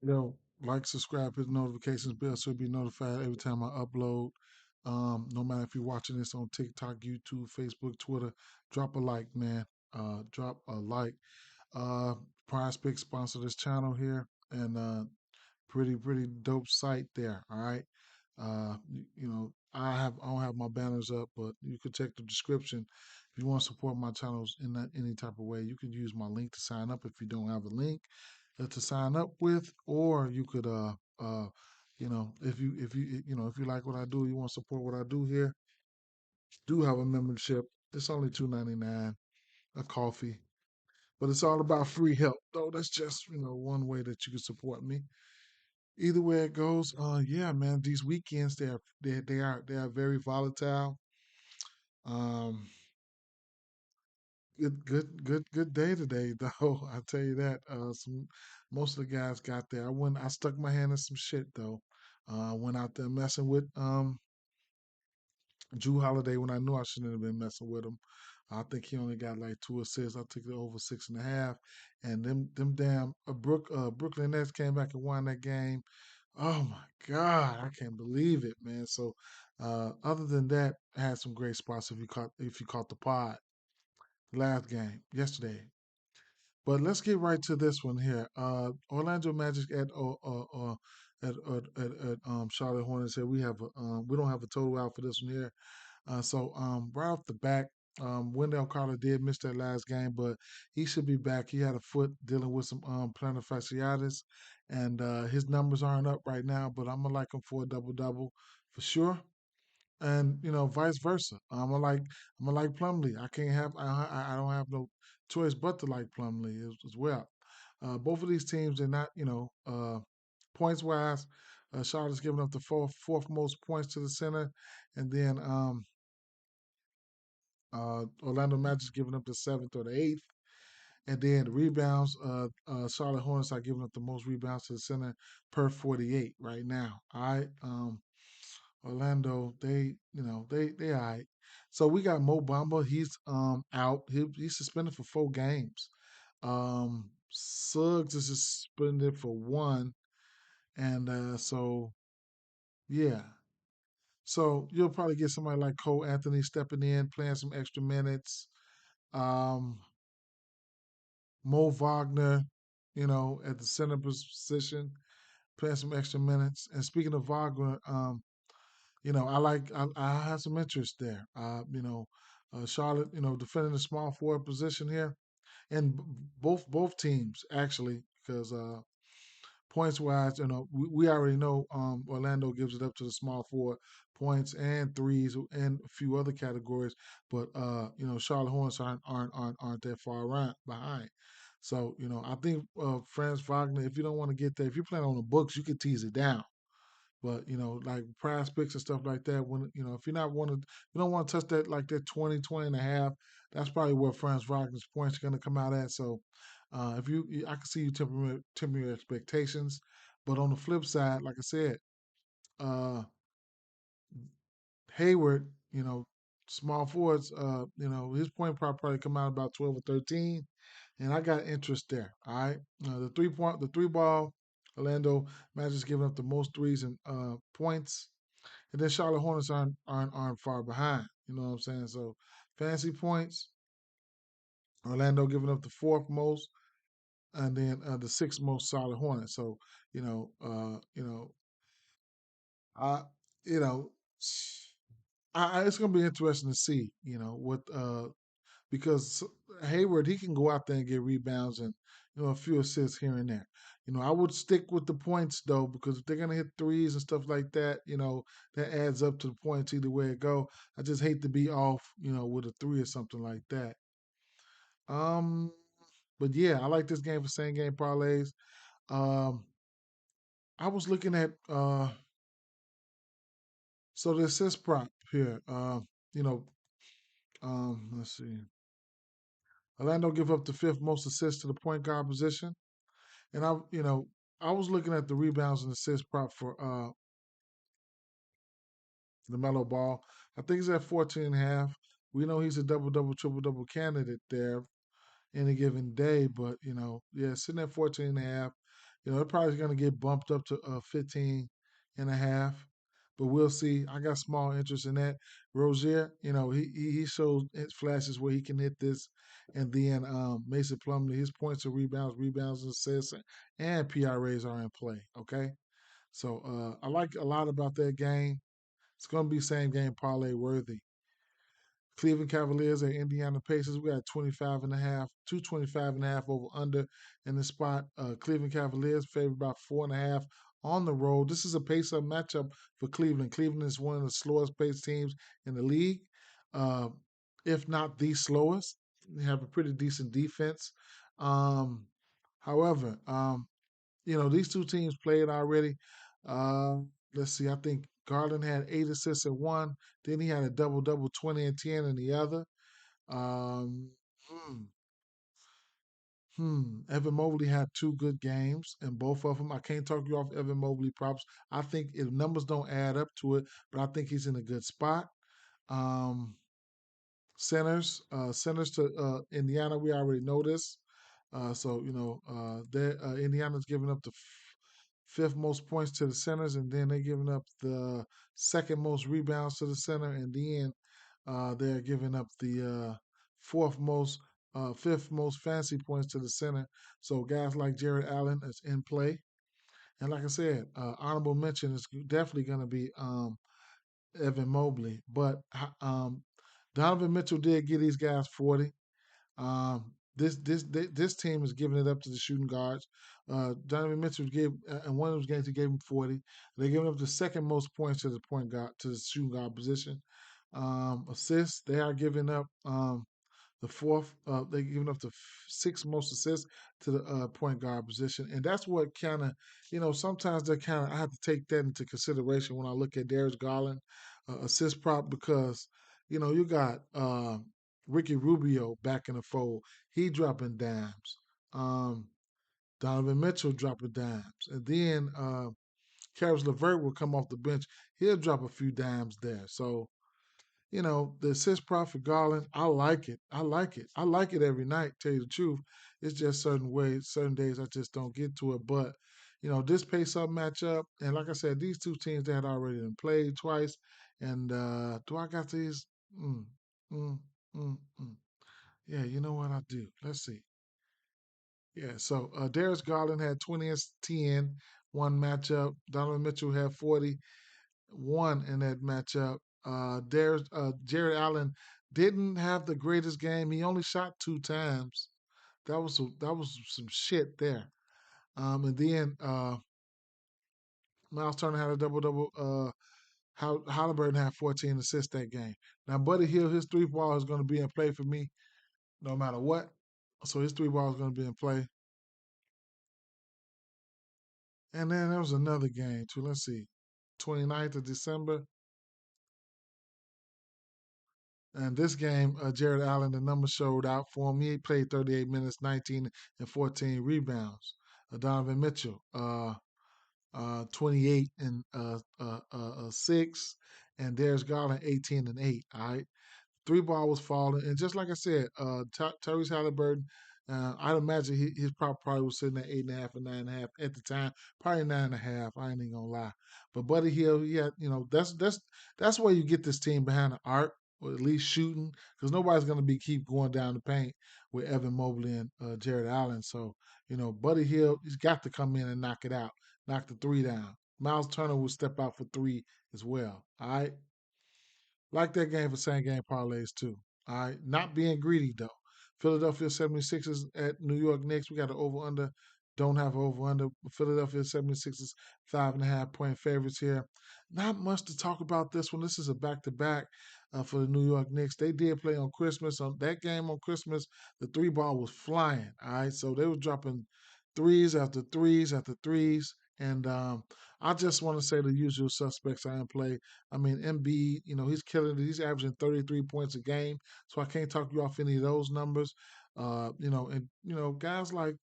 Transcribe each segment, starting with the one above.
Like, subscribe, hit the notifications bell so you'll be notified every time I upload. No matter if you're watching this on TikTok, YouTube, Facebook, Twitter, drop a like, man. Drop a like. Uh, PrizePicks sponsor this channel here, and pretty dope site there. All right. I don't have my banners up, but you could check the description if you want to support my channels in that any type of way. You could use my link to sign up if you don't have a link to sign up with, or you could if you like what I do, you want to support what I do here, do have a membership. It's only $2.99 a coffee, but it's all about free help. Though that's just one way that you can support me. Either way it goes, yeah, man. These weekends they are very volatile. Um, good day today, though. I tell you that. Most of the guys got there. I stuck my hand in some shit though. Went out there messing with Drew Holiday when I knew I shouldn't have been messing with him. I think he only got like 2 assists. I took it over 6.5, and them damn Brooklyn Nets came back and won that game. Oh my God, I can't believe it, man. So, other than that, I had some great spots if you caught the pod last game yesterday. But let's get right to this one here. Orlando Magic at Charlotte Hornets here. We don't have a total out for this one here. So right off the back, Wendell Carter did miss that last game, but he should be back. He had a foot dealing with some plantar fasciitis, and his numbers aren't up right now. But I'm gonna like him for a double double for sure, and vice versa. I'm gonna like Plumlee. I don't have no choice but to like Plumlee as well. Both of these teams are not points wise. Charlotte's giving up the fourth most points to the center, and then Orlando Magic's giving up the seventh or the eighth. And then the rebounds, Charlotte Hornets are giving up the most rebounds to the center per 48 right now. All right. Orlando, they all right. So we got Mo Bamba. He's out. He's suspended for 4 games. Suggs is suspended for one. And so yeah. So you'll probably get somebody like Cole Anthony stepping in, playing some extra minutes. Um, Mo Wagner, at the center position, playing some extra minutes. And speaking of Wagner, I have some interest there. Charlotte, defending the small forward position here, and both teams actually, because points wise, we already know Orlando gives it up to the small forward points and threes and a few other categories, but Charlotte Hornets aren't that far behind. So I think Franz Wagner, if you don't want to get there, if you're playing on the books, you could tease it down. But like prize picks and stuff like that, when if you don't want to touch that like that 20 and a half, that's probably where Franz Wagner's points are going to come out at. So if I can see you temper your expectations. But on the flip side, like I said, uh, Hayward, small forwards, his point probably come out about 12 or 13, and I got interest there. All right, the three ball, Orlando Magic's giving up the most threes and points. And then Charlotte Hornets aren't far behind. You know what I'm saying? So fantasy points, Orlando giving up the fourth most, and then the sixth most Charlotte Hornets. So you know, uh, you know, I you know, it's gonna be interesting to see. What because Hayward he can go out there and get rebounds and a few assists here and there. I would stick with the points though because if they're gonna hit threes and stuff like that, that adds up to the points either way it go. I just hate to be off, with a three or something like that. Um, but yeah, I like this game for same game parlays. Um, I was looking at so the assist prop here. You know, let's see. Orlando give up the fifth most assists to the point guard position. And I was looking at the rebounds and assist prop for the Mellow Ball. I think he's at 14 and a half. We know he's a double double triple double candidate there any given day, but yeah, sitting at 14 and a half. They're probably going to get bumped up to 15 and a half, but we'll see. I got small interest in that. Rozier, he shows flashes where he can hit this, and then Mason Plumlee, his points and rebounds, and assists, and PRAs are in play. Okay, so I like a lot about that game. It's going to be same game parlay worthy. Cleveland Cavaliers at Indiana Pacers. We got 25 and a half, 225 and a half over under in the spot. Cleveland Cavaliers favored by 4.5 on the road. This is a pace up matchup for Cleveland. Cleveland is one of the slowest paced teams in the league, uh, if not the slowest. They have a pretty decent defense. Um, however, these two teams played already. Uh, let's see, I think Garland had 8 assists in one. Then he had a double double, 20 and 10 in the other. Um, hmm, Evan Mobley had two good games in both of them. I can't talk you off Evan Mobley props. I think if numbers don't add up to it, but I think he's in a good spot. Um, centers to Indiana, we already know this. So Indiana's giving up the fifth most points to the centers, and then they're giving up the second most rebounds to the center, and then they're giving up the fifth most fancy points to the center. So guys like Jared Allen is in play, and like I said, honorable mention is definitely going to be Evan Mobley, but Donovan Mitchell did get these guys 40. This team is giving it up to the shooting guards. Donovan Mitchell gave in one of those games he gave him 40. They're giving up the second most points to the point guard to the shooting guard position. Assists they are giving up the fourth. They're giving up the sixth most assists to the point guard position, and that's what kind of sometimes they kind of I have to take that into consideration when I look at Darius Garland assist prop because you got Ricky Rubio back in the fold. He dropping dimes. Um, Donovan Mitchell dropping dimes. And then Karis LeVert will come off the bench. He'll drop a few dimes there. So, the assist prop for Garland, I like it. I like it. I like it every night, tell you the truth. It's just certain ways, certain days I just don't get to it. But, this pace up matchup, and like I said, these two teams they had already been played twice. And do I got these? Mm, mm, mm, mm. Yeah, you know what I do. Let's see. Yeah, so Darius Garland had 20 and 10, one matchup. Donovan Mitchell had 41 in that matchup. Jared Allen didn't have the greatest game. He only shot two times. That was some shit there. And then Miles Turner had a double double. Halliburton had 14 assists that game. Now Buddy Hield, his three ball is going to be in play for me no matter what. So his three ball is going to be in play. And then there was another game too. Let's see. 29th of December. And this game, Jared Allen, the numbers showed out for him. He played 38 minutes, 19 and 14 rebounds. Donovan Mitchell, 28 and 6. And Darius Garland, 18 and 8. All right. Three ball was falling, and just like I said, Tyrese Halliburton, I'd imagine his prop probably was sitting at 8.5 or 9.5 at the time, probably 9.5. I ain't even gonna lie, but Buddy Hill, yeah, that's where you get this team behind the arc, or at least shooting, because nobody's gonna be keep going down the paint with Evan Mobley and Jared Allen. So Buddy Hill, he's got to come in and knock it out, knock the three down. Miles Turner will step out for three as well. All right. Like that game for same game parlays too. All right. Not being greedy though. Philadelphia 76ers at New York Knicks. We got an over under. Don't have over under. Philadelphia 76ers 5.5 point favorites here. Not much to talk about this one. This is a back to back for the New York Knicks. They did play on Christmas. On that game on Christmas, the three ball was flying. All right. So they were dropping threes after threes after threes. And I just want to say the usual suspects are in play. I mean, Embiid, he's killing it. He's averaging 33 points a game. So I can't talk you off any of those numbers. Guys like,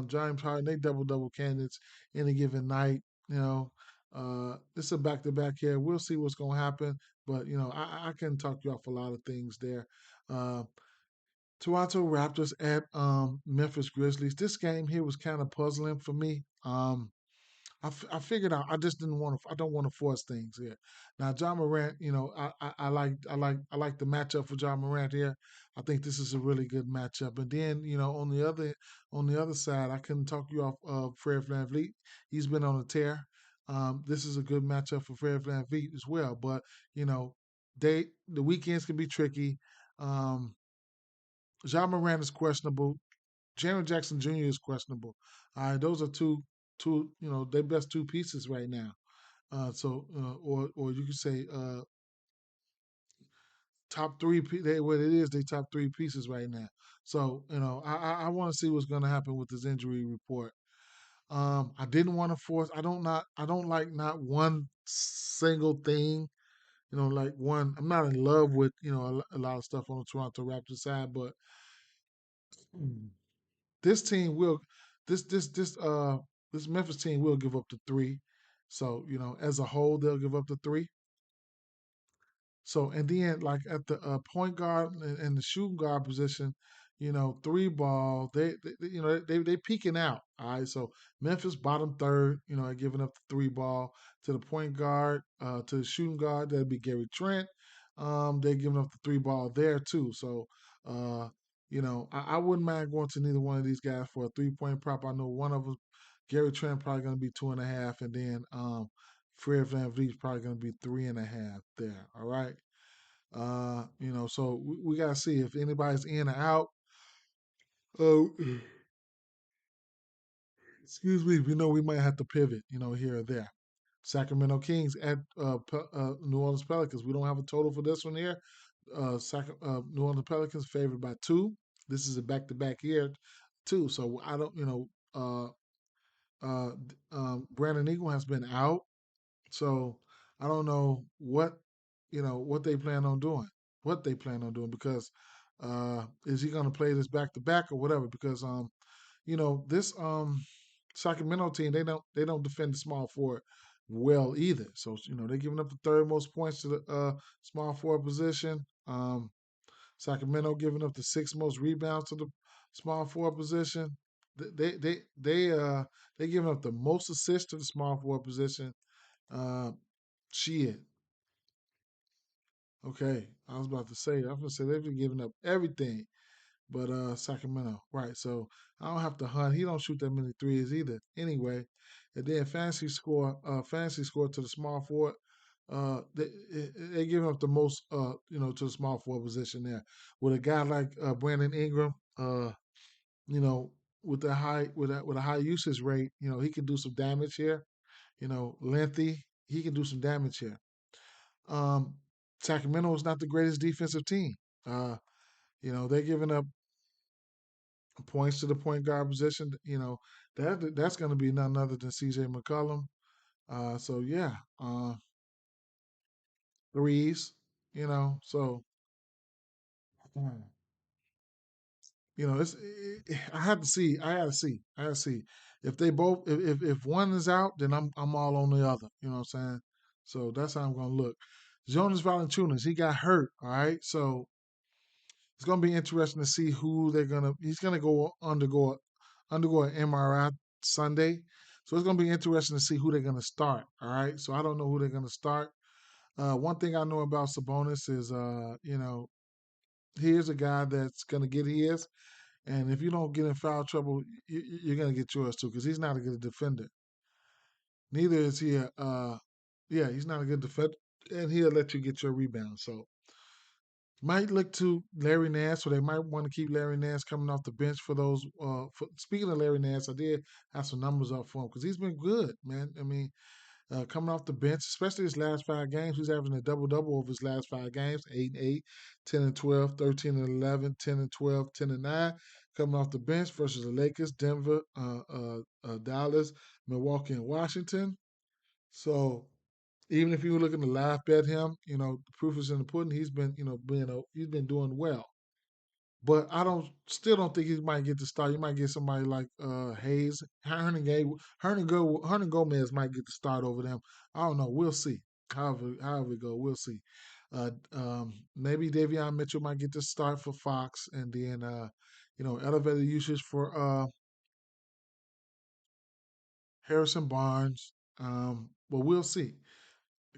James Harden, they double candidates any given night. It's a back to back here. We'll see what's going to happen. But, I can talk you off a lot of things there. Uh, Toronto Raptors at Memphis Grizzlies. This game here was kind of puzzling for me. I figured out I just didn't want to. I don't want to force things here. Now, John Morant, I like the matchup for John Morant here. I think this is a really good matchup. And then on the other side, I couldn't talk you off of Fred VanVleet. He's been on a tear. This is a good matchup for Fred VanVleet as well. But you know, the weekends can be tricky. Um, John Morant is questionable. Jaren Jackson Jr. is questionable. All right, those are two their best two pieces right now. Or you could say top three. What it is, they top three pieces right now. So I want to see what's going to happen with this injury report. I didn't want to force. I don't like not one single thing. Like one. I'm not in love with a lot of stuff on the Toronto Raptors side, but this team will this this this this Memphis team will give up the three. So, as a whole, they'll give up the three. So, and then like at the point guard and the shooting guard position, three ball, they peaking out. All right. So Memphis bottom third, at giving up the three ball to the point guard, to the shooting guard, that'd be Gary Trent. They're giving up the three ball there too. So uh, I wouldn't mind going to neither one of these guys for a 3-point prop. I know one of them, Gary Trent, probably gonna be 2.5, and then Fred Van Vliet's probably going to be 3.5 there. All right. So we got to see if anybody's in or out. Oh, excuse me. We might have to pivot, here or there. Sacramento Kings at New Orleans Pelicans. We don't have a total for this one here. New Orleans Pelicans favored by 2. This is a back-to-back here, too. So I don't, Brandon Ingram has been out. So I don't know what they plan on doing. What they plan on doing because is he going to play this back to back or whatever? Because this Sacramento team they don't defend the small forward well either. So they're giving up the third most points to the small forward position. Sacramento giving up the sixth most rebounds to the small forward position. They giving up the most assists to the small forward position. uh, Shit. Okay. I was about to say, I was gonna say they've been giving up everything, but Sacramento, right? So I don't have to hunt. He don't shoot that many threes either. Anyway, and then fantasy score to the small forward. They giving up the most, to the small forward position there. With a guy like Brandon Ingram, you know, with a high usage rate, he can do some damage here. Lengthy, he can do some damage here. Um, Sacramento is not the greatest defensive team. Uh, they're giving up points to the point guard position. That's going to be none other than C.J. McCollum. So yeah, threes. So mm, I had to see. I had to see. I had to see if they both. If one is out, then I'm all on the other. You know what I'm saying? So that's how I'm going to look. Jonas Valanciunas, he got hurt. All right, so it's going to be interesting to see who they're gonna. He's gonna go undergo an MRI Sunday, so it's going to be interesting to see who they're going to start. All right, so I don't know who they're going to start. One thing I know about Sabonis is, here's a guy that's going to get his, and if you don't get in foul trouble, you're going to get yours too, because he's not a good defender. Neither is he. Yeah, he's not a good defender, and he'll let you get your rebound. So might look to Larry Nance, so they might want to keep Larry Nance coming off the bench for those. Speaking of Larry Nance, I did have some numbers up for him because he's been good, man. I mean, coming off the bench, especially his last 5 games, he's averaging a double double over his last 5 games: 8 and 8, 10 and 12, 13 and 11, 10 and 12, 10 and 9. Coming off the bench versus the Lakers, Denver, Dallas, Milwaukee, and Washington. So even if you were looking to live bet him, the proof is in the pudding. He's been, he's been doing well. But I still don't think he might get the start. You might get somebody like Hayes, Hernan Gomez might get the start over them. I don't know. We'll see. However it go, we'll see. Maybe Davion Mitchell might get the start for Fox, and then elevated usage for Harrison Barnes. But we'll see.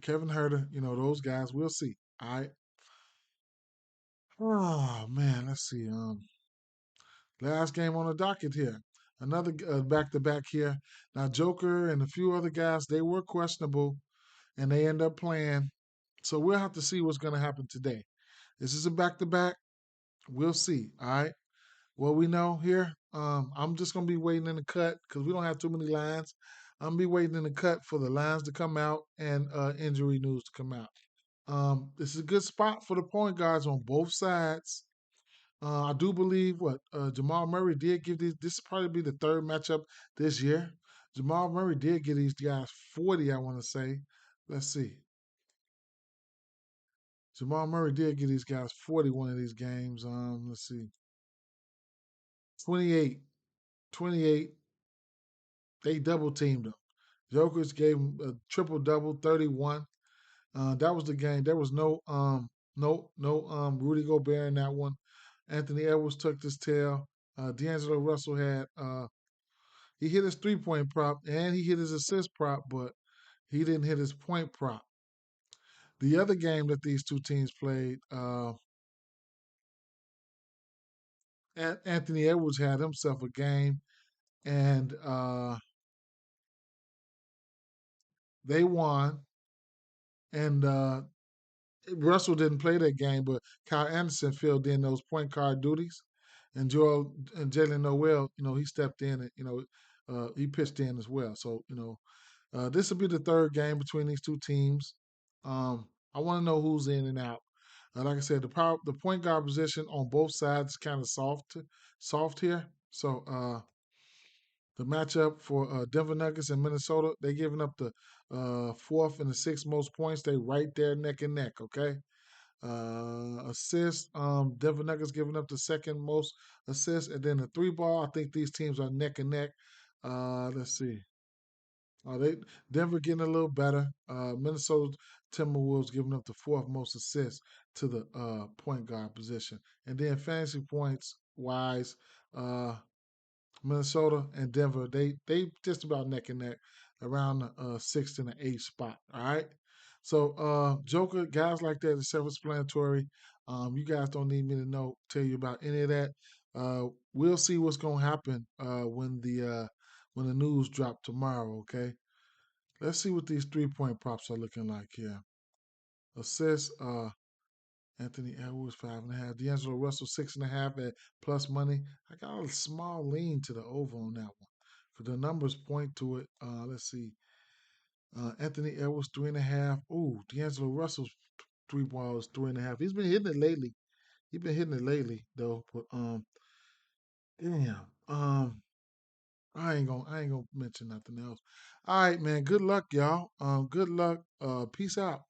Kevin Herter, those guys. We'll see. All right. Oh man, let's see. Last game on the docket here. Another back to back here. Now Joker and a few other guys, they were questionable, and they end up playing. So we'll have to see what's going to happen today. This is a back to back. We'll see. All right. What we know here, I'm just gonna be waiting in the cut because we don't have too many lines. I'm gonna be waiting in the cut for the lines to come out and injury news to come out. This is a good spot for the point guards on both sides. I do believe what Jamal Murray did give these. This probably be the third matchup this year. Jamal Murray did give these guys 40. I want to say. Let's see. Jamal Murray did give these guys 41 of these games. Let's see. 28. 28. They double teamed him. Jokic gave him a triple double, 31. That was the game. There was no Rudy Gobert in that one. Anthony Edwards took his tail. D'Angelo Russell had he hit his 3 point prop and he hit his assist prop, but he didn't hit his point prop. The other game that these two teams played, Anthony Edwards had himself a game, and they won. And Russell didn't play that game, but Kyle Anderson filled in those point guard duties, and Joel and Jalen Noel, he stepped in and he pitched in as well. So this will be the third game between these two teams. I want to know who's in and out. Like I said, the point guard position on both sides is kind of soft here. So the matchup for Denver Nuggets and Minnesota, they giving up the fourth and the sixth most points. They right there neck and neck. Okay. Assists. Denver Nuggets giving up the second most assists, and then the three ball. I think these teams are neck and neck. Let's see. They Denver getting a little better. Minnesota Timberwolves giving up the fourth most assists to the point guard position, and then fantasy points wise, uh, Minnesota and Denver they just about neck and neck around the sixth and the eighth spot. All right. So Joker, guys like that is self-explanatory. You guys don't need me to tell you about any of that. We'll see what's gonna happen when the news drop tomorrow. Okay. Let's see what these 3 point props are looking like here. Assists. Anthony Edwards 5.5. D'Angelo Russell 6.5 at plus money. I got a small lean to the over on that one because the numbers point to it. Let's see. Anthony Edwards 3.5. Ooh, D'Angelo Russell's three balls 3.5. He's been hitting it lately. He's been hitting it lately though. But damn. I ain't gonna mention nothing else. All right, man. Good luck, y'all. Good luck. Peace out.